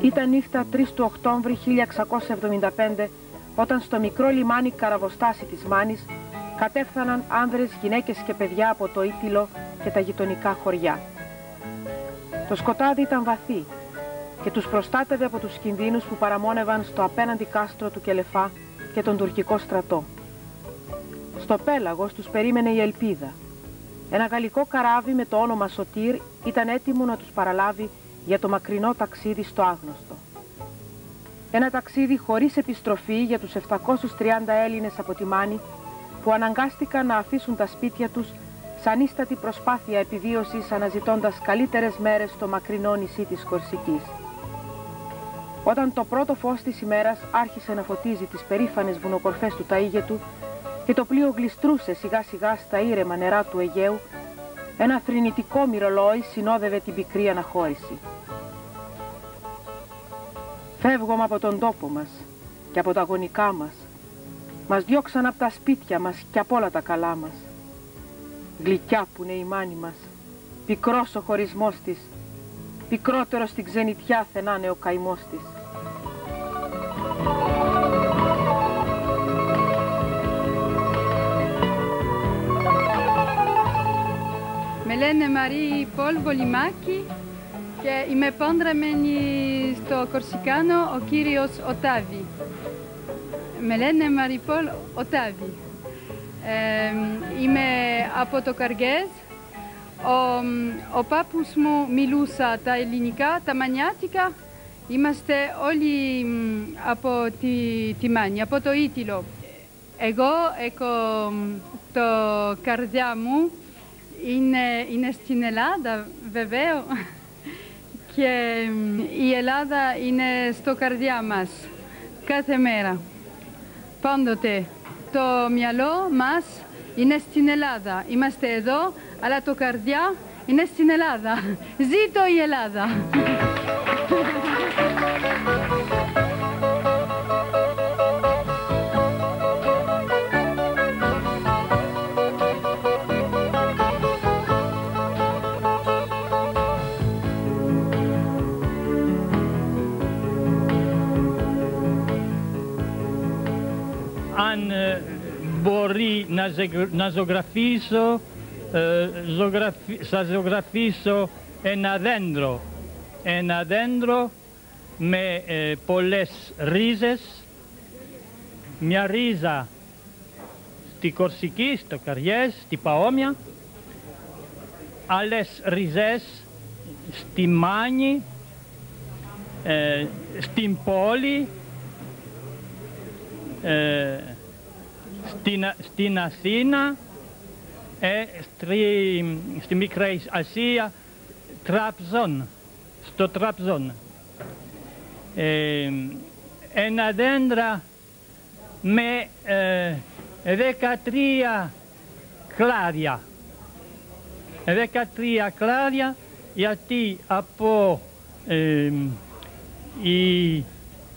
Ήταν νύχτα 3 του Οκτώβρη 1675, όταν στο μικρό λιμάνι Καραβοστάση της Μάνης κατέφθαναν άνδρες, γυναίκες και παιδιά από το Ήτυλο και τα γειτονικά χωριά. Το σκοτάδι ήταν βαθύ και τους προστάτευε από τους κινδύνους που παραμόνευαν στο απέναντι κάστρο του Κελεφά και τον τουρκικό στρατό. Στο πέλαγος τους περίμενε η ελπίδα. Ένα γαλλικό καράβι με το όνομα Σωτήρ ήταν έτοιμο να τους παραλάβει για το μακρινό ταξίδι στο άγνωστο. Ένα ταξίδι χωρίς επιστροφή για τους 730 Έλληνες από τη Μάνη, που αναγκάστηκαν να αφήσουν τα σπίτια τους σαν ίστατη προσπάθεια επιβίωσης, αναζητώντας καλύτερες μέρες στο μακρινό νησί της Κορσικής. Όταν το πρώτο φως της ημέρας άρχισε να φωτίζει τις περήφανες βουνοκορφές του Ταΐγετου και το πλοίο γλιστρούσε σιγά σιγά στα ήρεμα νερά του Αιγαίου, ένα θρηνητικό μυρολόι συνόδευε την πικρή αναχώρηση. Φεύγουμε από τον τόπο μας και από τα γονικά μας. Μας διώξαν από τα σπίτια μας και από όλα τα καλά μας. Γλυκιά που είναι η μάνη μας, πικρός ο χωρισμός της, πικρότερο στην ξενιτιά θενάνε ο καημός της. Με λένε Μαρή Πολ Βολιμάκη και είμαι παντρεμένη στο Κορσικάνο ο κύριος Οτάβη. Με λένε Μαρή Πολ Οτάβη. Είμαι από το Καργές. Ο πάπους μου μιλούσα τα ελληνικά, τα μανιάτικα. Είμαστε όλοι από τη Μάνη, από το Ήτυλο. Εγώ έχω το καρδιά μου. Είναι στην Ελλάδα, βεβαίω, και η Ελλάδα είναι στο καρδιά μας, κάθε μέρα, πάντοτε. Το μυαλό μας είναι στην Ελλάδα, είμαστε εδώ, αλλά το καρδιά είναι στην Ελλάδα. Ζήτω η Ελλάδα! Αν μπορεί να ζωγραφίσω, θα ζωγραφίσω ένα δέντρο με πολλές ρίζες, μια ρίζα στη Κορσική, στο Καριές, στη Παόμια, άλλες ριζές στη Μάνη, στην πόλη, στην Αθήνα, στη Μικρή Ασία, στο Τραπζόν. Ένα δέντρα με 13 κλάδια. 13 κλάδια, γιατί από η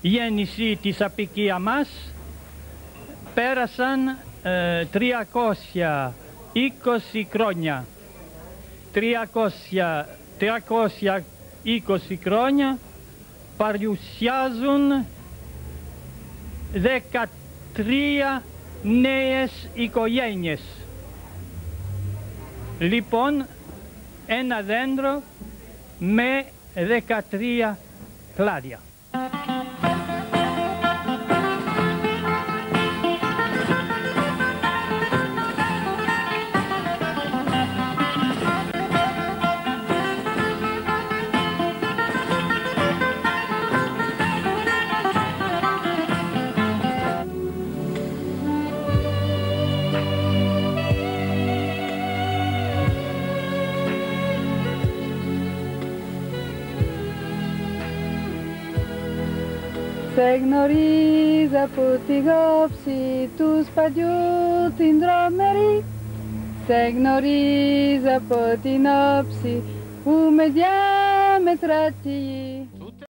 γέννηση της απικία μας πέρασαν 320 χρόνια. 320 χρόνια παρουσιάζουν 13 νέες οικογένειες. Λοιπόν, ένα δέντρο με 13 κλάδια. Σε γνωρίζω από τη γόψη του σπαδιού την τρομερή. Σε γνωρίζω από την όψη που με διαμετρά τη γη.